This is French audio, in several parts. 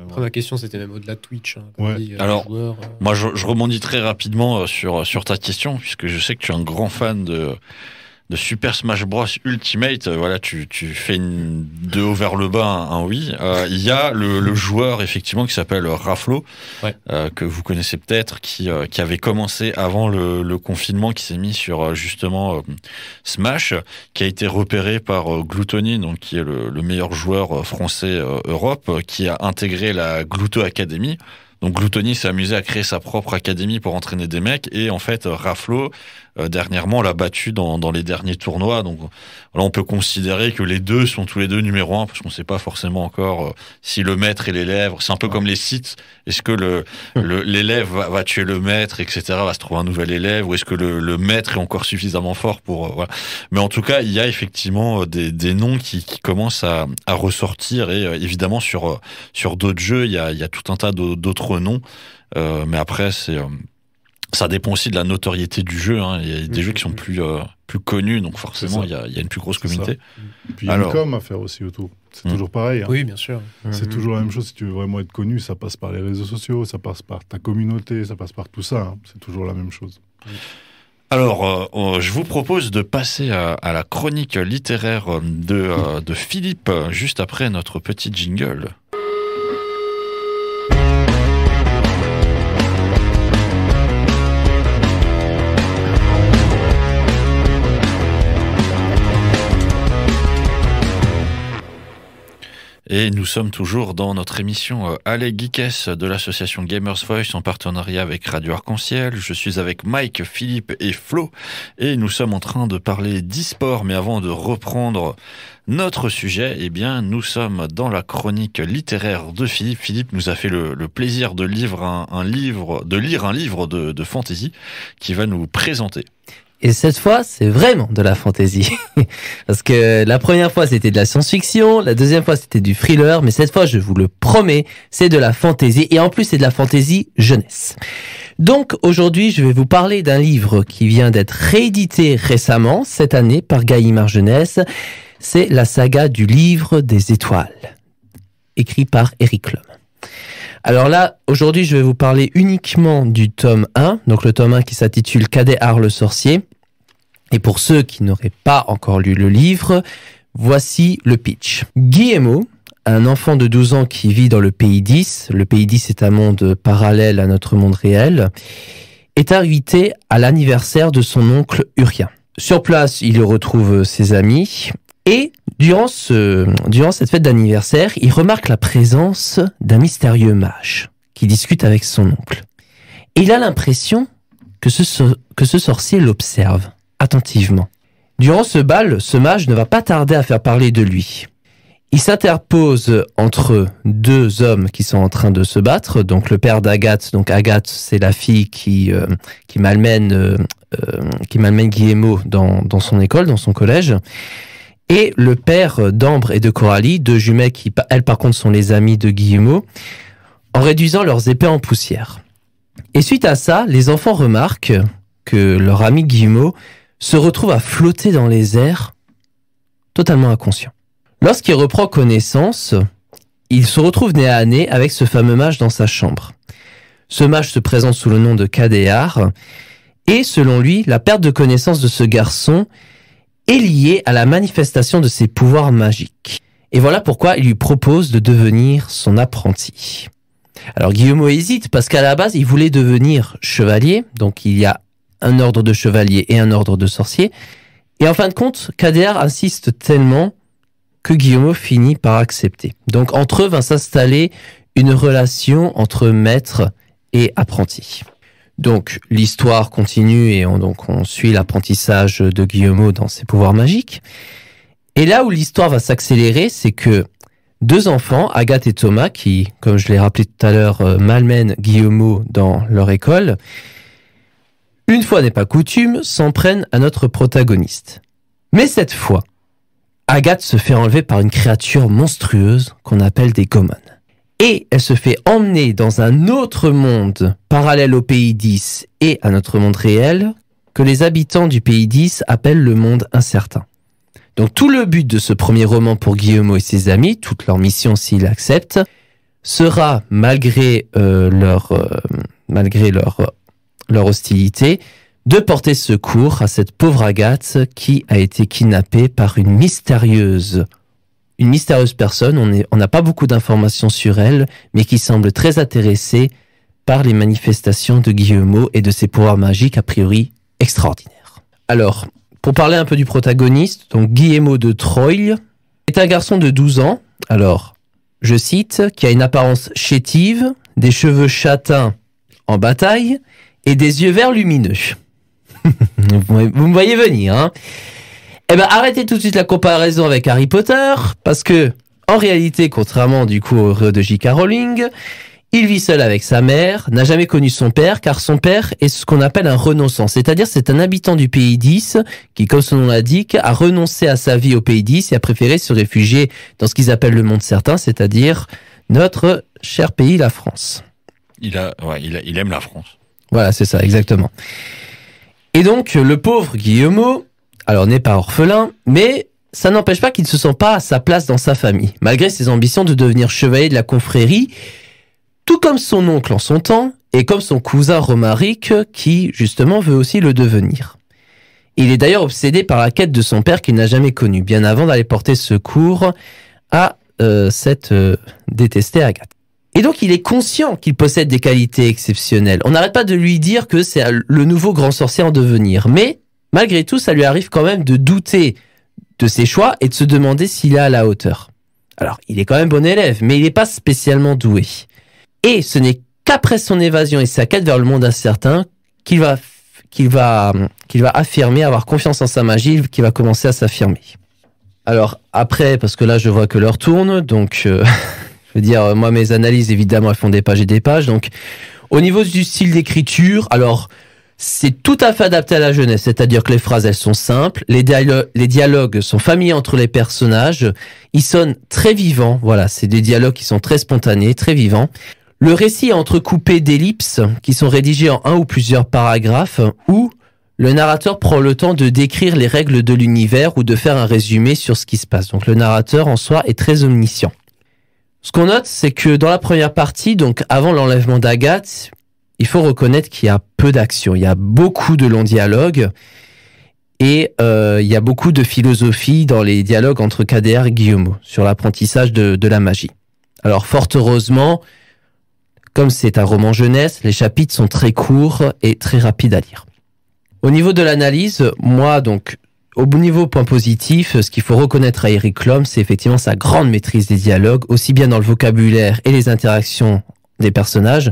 Après, ma question, c'était même au-delà de Twitch. Ouais. Alors, moi, je rebondis très rapidement sur ta question, puisque je sais que tu es un grand fan de Super Smash Bros Ultimate. Voilà, tu fais de haut vers le bas un oui. Il y a le joueur, effectivement, qui s'appelle Raflo, que vous connaissez peut-être, qui avait commencé avant le confinement, qui s'est mis sur, justement, Smash, qui a été repéré par Gluttony, donc qui est le meilleur joueur français Europe, qui a intégré la Gluto Academy. Donc Gluttony s'est amusé à créer sa propre académie pour entraîner des mecs, et en fait Raflo dernièrement l'a battu dans les derniers tournois. Donc là on peut considérer que les deux sont tous les deux numéro 1, parce qu'on ne sait pas forcément encore si le maître et l'élève, c'est un peu comme les sites, est-ce que l'élève va tuer le maître, etc., va se trouver un nouvel élève, ou est-ce que le maître est encore suffisamment fort pour voilà. Mais en tout cas il y a effectivement des noms qui commencent à ressortir, et évidemment sur d'autres jeux il y a tout un tas d'autres noms, mais après ça dépend aussi de la notoriété du jeu, hein. Il y a des jeux qui sont plus connus, donc forcément il y a une plus grosse communauté. Et puis il y a une com à faire aussi autour. C'est toujours pareil. Hein. Oui, bien sûr. C'est toujours la même chose. Si tu veux vraiment être connu, ça passe par les réseaux sociaux, ça passe par ta communauté, ça passe par tout ça. Hein. C'est toujours la même chose. Alors, je vous propose de passer à la chronique littéraire de Philippe, juste après notre petit jingle. Et nous sommes toujours dans notre émission Allez Geekess de l'association Gamers Voice en partenariat avec Radio Arc-en-Ciel. Je suis avec Mike, Philippe et Flo, et nous sommes en train de parler d'e-sport. Mais avant de reprendre notre sujet, eh bien, nous sommes dans la chronique littéraire de Philippe. Philippe nous a fait le plaisir de lire un livre de fantasy qui va nous présenter. Et cette fois, c'est vraiment de la fantaisie. Parce que la première fois, c'était de la science-fiction, la deuxième fois, c'était du thriller, mais cette fois, je vous le promets, c'est de la fantaisie, et en plus, c'est de la fantaisie jeunesse. Donc, aujourd'hui, je vais vous parler d'un livre qui vient d'être réédité récemment, cette année, par Gallimard Jeunesse. C'est la saga du Livre des Étoiles, écrit par Eric Lhomme. Alors là, aujourd'hui, je vais vous parler uniquement du tome 1, donc le tome 1 qui s'intitule Cadéar le sorcier. Et pour ceux qui n'auraient pas encore lu le livre, voici le pitch. Guillemot, un enfant de 12 ans qui vit dans le Pays 10, le Pays 10 est un monde parallèle à notre monde réel, est invité à l'anniversaire de son oncle Urien. Sur place, il retrouve ses amis, et durant cette fête d'anniversaire, il remarque la présence d'un mystérieux mage qui discute avec son oncle. Et il a l'impression que ce sorcier l'observe attentivement. Durant ce bal, ce mage ne va pas tarder à faire parler de lui. Il s'interpose entre deux hommes qui sont en train de se battre, donc le père d'Agathe, donc Agathe, c'est la fille qui malmène Guillemot dans son école, dans son collège, et le père d'Ambre et de Coralie, deux jumelles qui, elles par contre, sont les amies de Guillemot, en réduisant leurs épées en poussière. Et suite à ça, les enfants remarquent que leur ami Guillemot se retrouve à flotter dans les airs, totalement inconscient. Lorsqu'il reprend connaissance, il se retrouve nez à nez avec ce fameux mage dans sa chambre. Ce mage se présente sous le nom de Cadéar, et selon lui, la perte de connaissance de ce garçon est liée à la manifestation de ses pouvoirs magiques. Et voilà pourquoi il lui propose de devenir son apprenti. Alors Guillemot hésite parce qu'à la base, il voulait devenir chevalier, donc il y a un ordre de chevalier et un ordre de sorcier. Et en fin de compte, Cadéar insiste tellement que Guillemot finit par accepter. Donc entre eux va s'installer une relation entre maître et apprenti. Donc l'histoire continue et on suit l'apprentissage de Guillemot dans ses pouvoirs magiques. Et là où l'histoire va s'accélérer, c'est que deux enfants, Agathe et Thomas, qui, comme je l'ai rappelé tout à l'heure, malmènent Guillemot dans leur école, une fois n'est pas coutume, s'en prennent à notre protagoniste. Mais cette fois, Agathe se fait enlever par une créature monstrueuse qu'on appelle des Gommon. Et elle se fait emmener dans un autre monde parallèle au Pays 10 et à notre monde réel, que les habitants du Pays 10 appellent le monde incertain. Donc tout le but de ce premier roman pour Guillemot et ses amis, toute leur mission s'ils l'acceptent, sera, malgré leur hostilité, de porter secours à cette pauvre Agathe qui a été kidnappée par une mystérieuse personne. On n'a pas beaucoup d'informations sur elle, mais qui semble très intéressée par les manifestations de Guillemot et de ses pouvoirs magiques a priori extraordinaires. Alors, pour parler un peu du protagoniste, donc Guillemot de Troyes est un garçon de 12 ans. Alors, je cite, qui a une apparence chétive, des cheveux châtains en bataille et des yeux verts lumineux. Vous me voyez venir, hein? Eh ben, arrêtez tout de suite la comparaison avec Harry Potter, parce que, en réalité, contrairement du coup au héros de J.K. Rowling, il vit seul avec sa mère, n'a jamais connu son père, car son père est ce qu'on appelle un renonçant. C'est-à-dire, c'est un habitant du pays 10 qui, comme son nom l'indique, a renoncé à sa vie au pays 10 et a préféré se réfugier dans ce qu'ils appellent le monde certain, c'est-à-dire notre cher pays, la France. Il aime la France. Voilà, c'est ça, exactement. Et donc, le pauvre Guillemot, alors n'est pas orphelin, mais ça n'empêche pas qu'il ne se sent pas à sa place dans sa famille, malgré ses ambitions de devenir chevalier de la confrérie, tout comme son oncle en son temps, et comme son cousin Romaric, qui justement veut aussi le devenir. Il est d'ailleurs obsédé par la quête de son père qu'il n'a jamais connu, bien avant d'aller porter secours à cette détestée Agathe. Et donc il est conscient qu'il possède des qualités exceptionnelles. On n'arrête pas de lui dire que c'est le nouveau grand sorcier en devenir, mais malgré tout, ça lui arrive quand même de douter de ses choix et de se demander s'il est à la hauteur. Alors, il est quand même bon élève, mais il n'est pas spécialement doué. Et ce n'est qu'après son évasion et sa quête vers le monde incertain qu'il va affirmer, avoir confiance en sa magie, qu'il va commencer à s'affirmer. Alors, après, parce que là, je vois que l'heure tourne, donc je veux dire, moi, mes analyses, évidemment, elles font des pages et des pages. Donc, au niveau du style d'écriture, alors, c'est tout à fait adapté à la jeunesse, c'est-à-dire que les phrases, elles sont simples, les dialogues sont familiers entre les personnages, ils sonnent très vivants, voilà, c'est des dialogues qui sont très spontanés, très vivants. Le récit est entrecoupé d'ellipses qui sont rédigées en un ou plusieurs paragraphes où le narrateur prend le temps de décrire les règles de l'univers ou de faire un résumé sur ce qui se passe. Donc le narrateur en soi est très omniscient. Ce qu'on note, c'est que dans la première partie, donc avant l'enlèvement d'Agathe, il faut reconnaître qu'il y a peu d'action. Il y a beaucoup de longs dialogues et il y a beaucoup de philosophie dans les dialogues entre KDR et Guillemot sur l'apprentissage de la magie. Alors fort heureusement, comme c'est un roman jeunesse, les chapitres sont très courts et très rapides à lire. Au niveau de l'analyse, moi donc, au niveau point positif, ce qu'il faut reconnaître à Eric Lhomme, c'est effectivement sa grande maîtrise des dialogues, aussi bien dans le vocabulaire et les interactions des personnages,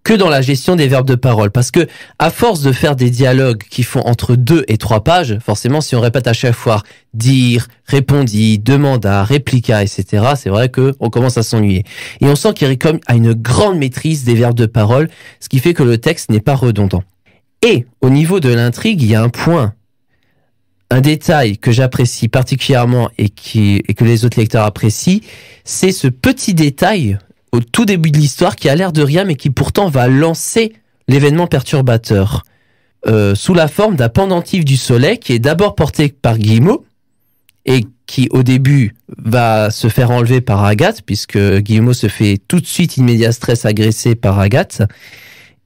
que dans la gestion des verbes de parole. Parce que, à force de faire des dialogues qui font entre 2 et 3 pages, forcément, si on répète à chaque fois dire, répondit, demanda, répliqua, etc., c'est vrai qu'on commence à s'ennuyer. Et on sent qu'Eric Lhomme a une grande maîtrise des verbes de parole, ce qui fait que le texte n'est pas redondant. Et, au niveau de l'intrigue, il y a un détail que j'apprécie particulièrement et que les autres lecteurs apprécient, c'est ce petit détail au tout début de l'histoire qui a l'air de rien mais qui pourtant va lancer l'événement perturbateur sous la forme d'un pendentif du soleil qui est d'abord porté par Guillemot et qui au début va se faire enlever par Agathe puisque Guillemot se fait tout de suite immédiat stress agressé par Agathe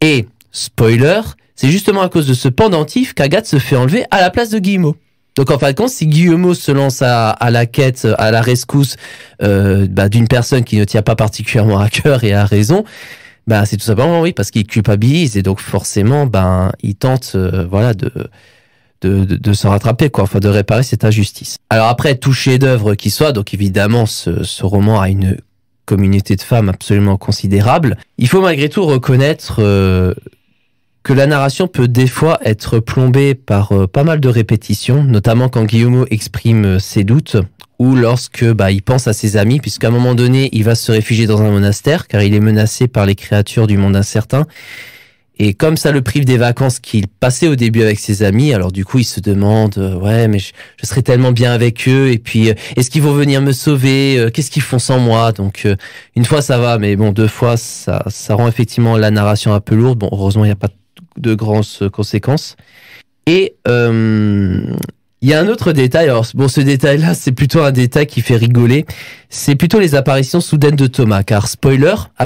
et spoiler, c'est justement à cause de ce pendentif qu'Agathe se fait enlever à la place de Guillemot. Donc en fin de compte, si Guillemot se lance à la quête, à la rescousse d'une personne qui ne tient pas particulièrement à cœur et à raison, c'est tout simplement oui parce qu'il culpabilise et donc forcément il tente de se rattraper quoi, enfin de réparer cette injustice. Alors après tout chef-d'œuvre qui soit, donc évidemment ce roman a une communauté de femmes absolument considérable. Il faut malgré tout reconnaître que la narration peut des fois être plombée par pas mal de répétitions, notamment quand Guillemot exprime ses doutes ou lorsque il pense à ses amis, puisqu'à un moment donné, il va se réfugier dans un monastère car il est menacé par les créatures du monde incertain. Et comme ça le prive des vacances qu'il passait au début avec ses amis, alors du coup il se demande ouais mais je serais tellement bien avec eux et puis est-ce qu'ils vont venir me sauver, qu'est-ce qu'ils font sans moi. Donc une fois ça va, mais bon 2 fois ça rend effectivement la narration un peu lourde. Bon heureusement il n'y a pas de grandes conséquences. Et Il y a un autre détail, alors bon, ce détail-là, c'est plutôt un détail qui fait rigoler. C'est plutôt les apparitions soudaines de Thomas, car spoiler,